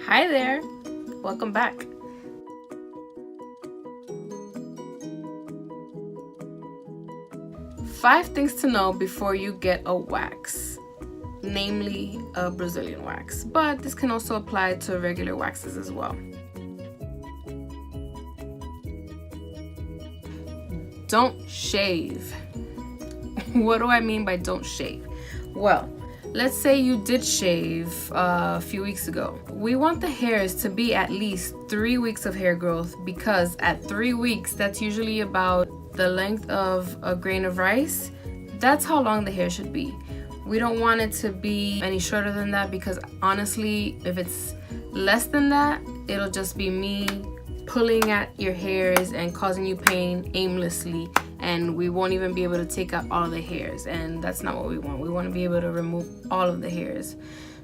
Hi there, welcome back. Five things to know before you get a wax, namely a Brazilian wax, but this can also apply to regular waxes as well. Don't shave. What do I mean by don't shave? Well, let's say you did shave a few weeks ago. We want the hairs to be at least 3 weeks of hair growth, because at 3 weeks, that's usually about the length of a grain of rice. That's how long the hair should be. We don't want it to be any shorter than that, because honestly, if it's less than that, it'll just be me pulling at your hairs and causing you pain aimlessly, and we won't even be able to take out all the hairs, and that's not what we want. We want to be able to remove all of the hairs.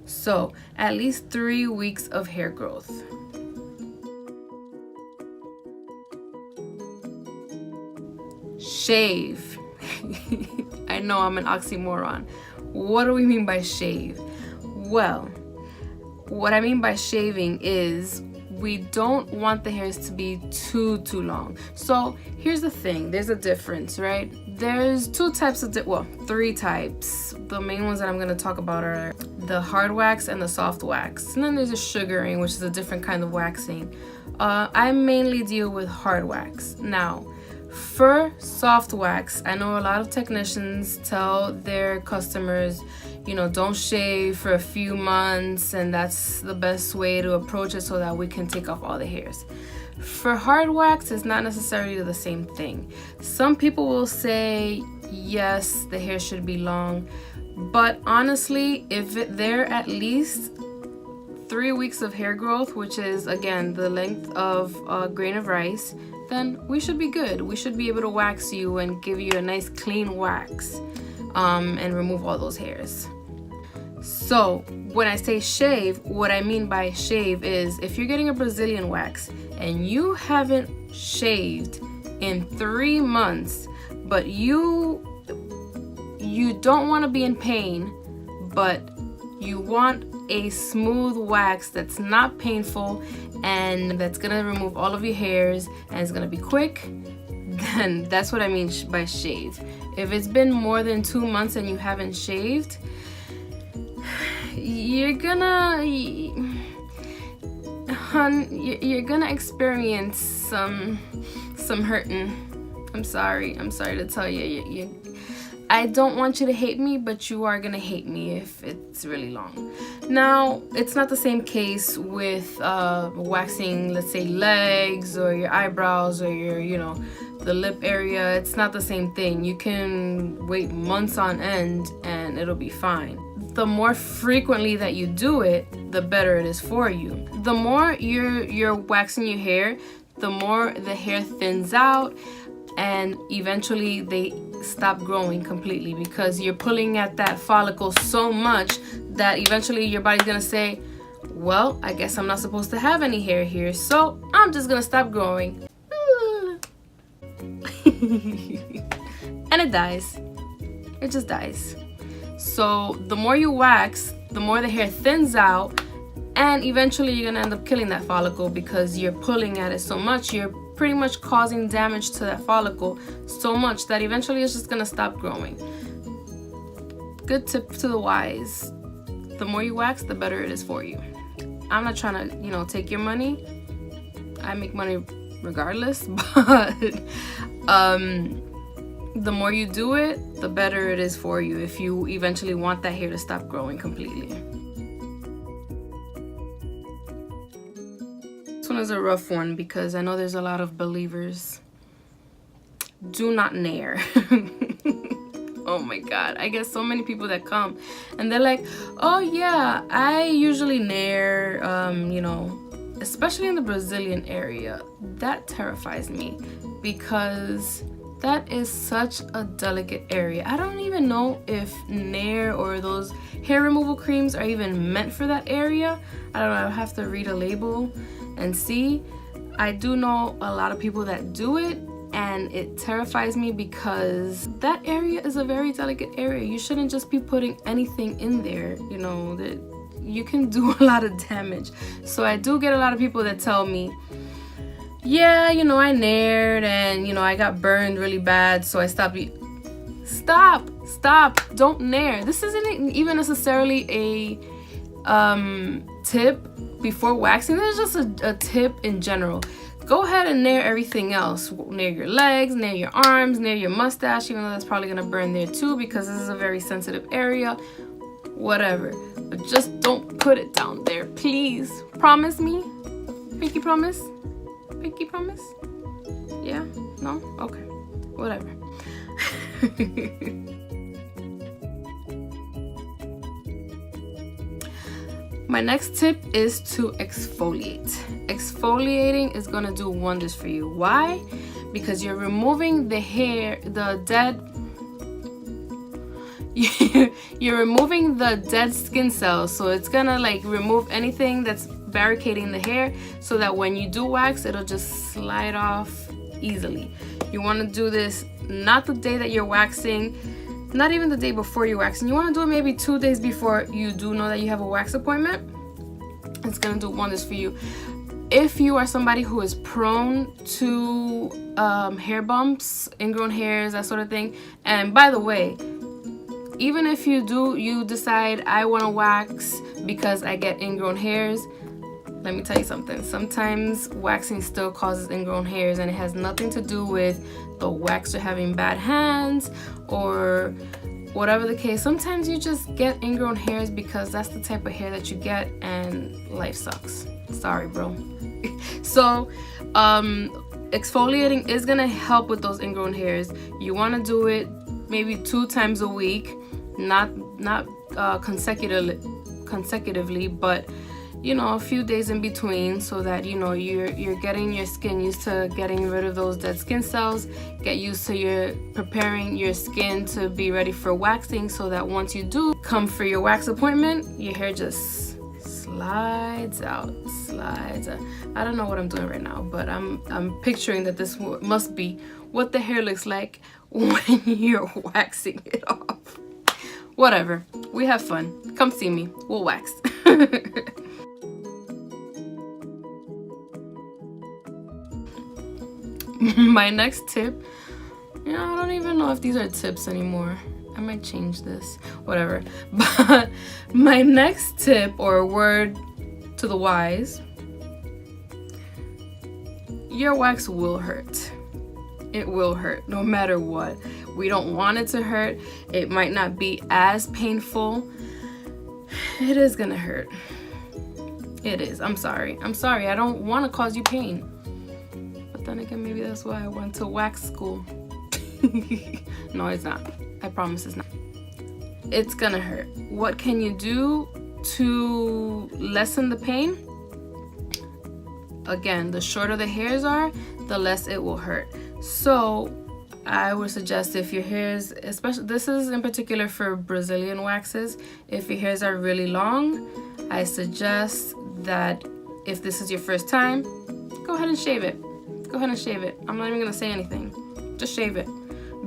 So at least 3 weeks of hair growth. Shave. I know I'm an oxymoron. What do we mean by shave? Well, what I mean by shaving is we don't want the hairs to be too long. So here's the thing, there's a difference, right? There's two types of, three types. The main ones that I'm going to talk about are the hard wax and the soft wax. And then there's a sugaring, which is a different kind of waxing. I mainly deal with hard wax. Now, for soft wax, I know a lot of technicians tell their customers, don't shave for a few months, and that's the best way to approach it so that we can take off all the hairs. For hard wax, it's not necessarily the same thing. Some people will say, yes, the hair should be long, but honestly, if they're at least 3 weeks of hair growth, which is, again, the length of a grain of rice, then we should be good. We should be able to wax you and give you a nice clean wax and remove all those hairs. So when I say shave, what I mean by shave is if you're getting a Brazilian wax and you haven't shaved in 3 months, but you don't want to be in pain, but you want a smooth wax that's not painful and that's gonna remove all of your hairs and it's gonna be quick, then that's what I mean by shave. If it's been more than 2 months and you haven't shaved, you're gonna experience some hurting. I'm sorry to tell you. I don't want you to hate me, but you are gonna hate me if it's really long. Now, it's not the same case with waxing, let's say, legs or your eyebrows or your, the lip area. It's not the same thing. You can wait months on end and it'll be fine. The more frequently that you do it, the better it is for you. The more you're waxing your hair, the more the hair thins out, and eventually they stop growing completely because you're pulling at that follicle so much that eventually your body's gonna say, well, I guess I'm not supposed to have any hair here, so I'm just gonna stop growing. And it dies. It just dies. So the more you wax, the more the hair thins out, and eventually you're gonna end up killing that follicle because you're pulling at it so much. You're pretty much causing damage to that follicle so much that eventually it's just gonna stop growing. Good tip to the wise: the more you wax, the better it is for you. I'm not trying to, take your money. I make money regardless, but the more you do it, the better it is for you if you eventually want that hair to stop growing completely. This one is a rough one because I know there's a lot of believers. Do not Nair. Oh my god, I get so many people that come and they're like, oh yeah, I usually Nair, especially in the Brazilian area. That terrifies me because that is such a delicate area. I don't even know if Nair or those hair removal creams are even meant for that area. I don't know, I'll have to read a label and see. I do know a lot of people that do it, and it terrifies me because that area is a very delicate area. You shouldn't just be putting anything in there, you can do a lot of damage. So I do get a lot of people that tell me, yeah, you know, I naired and, you know, I got burned really bad, so I stopped. Stop, don't nair. This isn't even necessarily a tip before waxing. This is just a tip in general. Go ahead and nair everything else. Nair your legs, nair your arms, nair your mustache, even though that's probably gonna burn there too because this is a very sensitive area. Whatever, but just don't put it down there, please. Promise me? Pinky promise? Pinky promise? Yeah? No? Okay. Whatever. My next tip is to exfoliate. Exfoliating is gonna do wonders for you. Why? Because you're removing the hair, the dead you're removing the dead skin cells, so it's gonna like remove anything that's barricading the hair so that when you do wax, it'll just slide off easily. You want to do this not the day that you're waxing, not even the day before you're waxing. You want to do it maybe 2 days before you do know that you have a wax appointment. It's gonna do wonders for you. If you are somebody who is prone to hair bumps, ingrown hairs, that sort of thing, and by the way, even if you decide I want to wax because I get ingrown hairs, let me tell you something. Sometimes waxing still causes ingrown hairs, and it has nothing to do with the waxer having bad hands or whatever the case. Sometimes you just get ingrown hairs because that's the type of hair that you get, and life sucks. Sorry, bro. So exfoliating is gonna help with those ingrown hairs. You want to do it maybe 2 times a week, not consecutively, but you know, a few days in between, so that you know you're getting your skin used to getting rid of those dead skin cells. Get used to your preparing your skin to be ready for waxing, so that once you do come for your wax appointment, your hair just slides out. I don't know what I'm doing right now, but I'm picturing that this must be what the hair looks like when you're waxing it off. Whatever, we have fun. Come see me, we'll wax. My next tip, you know, I don't even know if these are tips anymore. I might change this, whatever. But my next tip, or word to the wise, your wax will hurt. It will hurt no matter what. We don't want it to hurt. It might not be as painful. It is gonna hurt. It is. I'm sorry. I don't want to cause you pain. But then again, maybe that's why I went to wax school. No, it's not. I promise it's not. It's gonna hurt. What can you do to lessen the pain? Again, the shorter the hairs are, the less it will hurt. So I would suggest, if your hairs, especially, this is in particular for Brazilian waxes, if your hairs are really long, I suggest that if this is your first time, go ahead and shave it. Go ahead and shave it. I'm not even gonna say anything. Just shave it.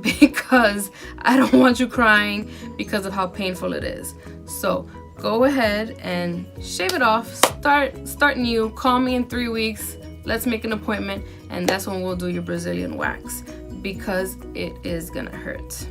Because I don't want you crying because of how painful it is. So go ahead and shave it off. Start new. Call me in 3 weeks. Let's make an appointment, and that's when we'll do your Brazilian wax, because it is gonna hurt,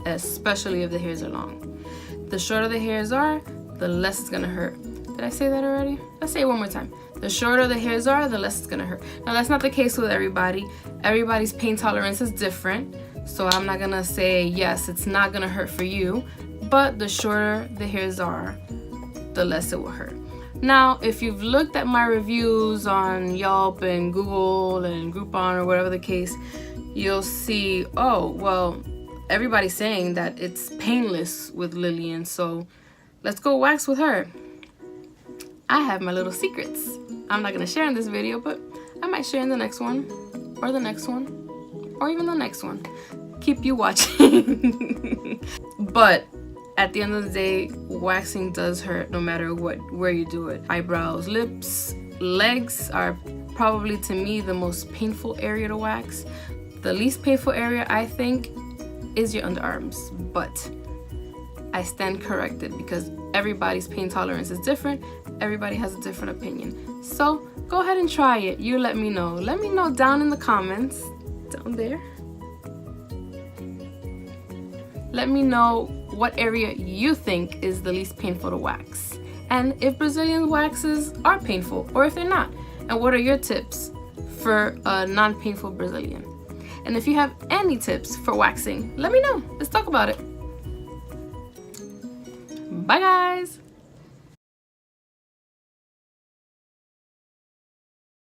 especially if the hairs are long. The shorter the hairs are, the less it's gonna hurt. Did I say that already? Let's say it one more time. The shorter the hairs are, the less it's gonna hurt. Now that's not the case with everybody. Everybody's pain tolerance is different. So I'm not gonna say, yes, it's not gonna hurt for you, but the shorter the hairs are, the less it will hurt. Now, if you've looked at my reviews on Yelp and Google and Groupon or whatever the case, you'll see, oh, well, everybody's saying that it's painless with Lillian, so let's go wax with her. I have my little secrets. I'm not gonna share in this video, but I might share in the next one, or the next one, or even the next one. Keep you watching. But at the end of the day, waxing does hurt no matter where you do it. Eyebrows, lips, legs are probably, to me, the most painful area to wax. The least painful area, I think, is your underarms, but I stand corrected, because everybody's pain tolerance is different. Everybody has a different opinion. So go ahead and try it. You let me know. Let me know down in the comments, down there. Let me know what area you think is the least painful to wax, and if Brazilian waxes are painful or if they're not, and what are your tips for a non-painful Brazilian. And if you have any tips for waxing, let me know. Let's talk about it. Bye guys.